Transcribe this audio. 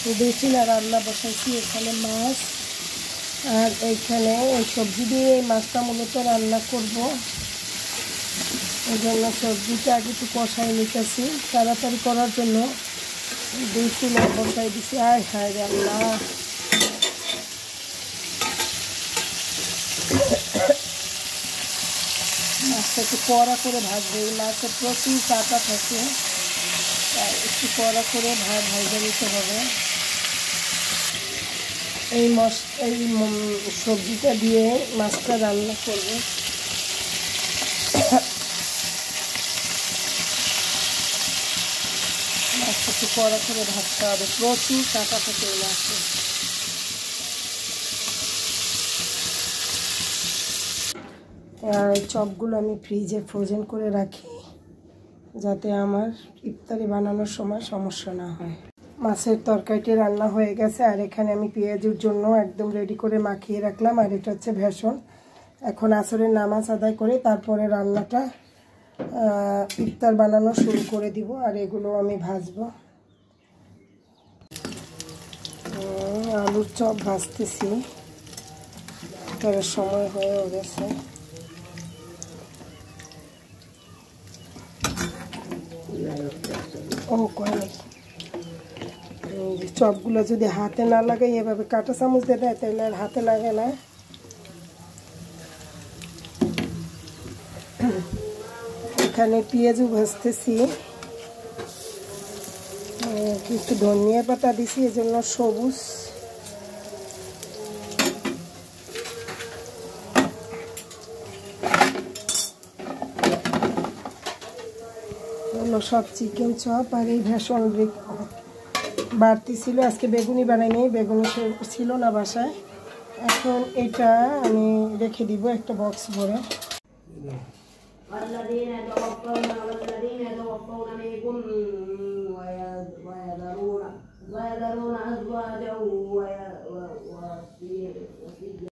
দুই রান্না বসাইছি। এখানে মাছ আর এইখানে ওই সবজি দিয়ে এই মাছটা মূলত রান্না করব। এই জন্য সবজিটা আগে একটু কষাই নিতেছি তাড়াতাড়ি করার জন্য। দুই বসাই দিছি। আয় হায় রান্না, মাছটা একটু কড়া করে ভাজবে। এই মাছের প্রচুর কাঁটা থাকে, তাই একটু কড়া করে ভাজা নিতে হবে। এই সবজিটা দিয়ে মাছটা রান্না করব। মাছটা একটু কড়া করে ভাজতে হবে, প্রচুর কাঁটা থাকে এই মাছে। আর এই চপগুলো আমি ফ্রিজে ফ্রোজেন করে রাখি যাতে আমার ইফতারি বানানোর সময় সমস্যা না হয়। মাছের তরকারিটি রান্না হয়ে গেছে। আর এখানে আমি পেঁয়াজের জন্য একদম রেডি করে মাখিয়ে রাখলাম। আর এটা হচ্ছে ভেষণ। এখন আসরের নামাজ আদায় করে তারপরে রান্নাটা ইফতার বানানো শুরু করে দিব। আর এগুলো আমি ভাজবো। আলুর চপ ভাজতেছি, ইফতারের সময় হয়েও গেছে। ও কয় নাকি চপগুলো যদি হাতে না লাগাই এভাবে কাঁটা চামচ দিয়ে দেয় তাহলে আর হাতে লাগে না। এখানে পেঁয়াজও ভাজতেছি, একটু ধনিয়া পাতা দিছি এজন্য সবুজ। সব চিকেন চপ। আর এই ভেষণ বাড়তি ছিল, আজকে বেগুনি বানাইনি, বেগুনি ছিল না বাসায়। এখন এটা আমি রেখে দিব একটা বক্স ভরে।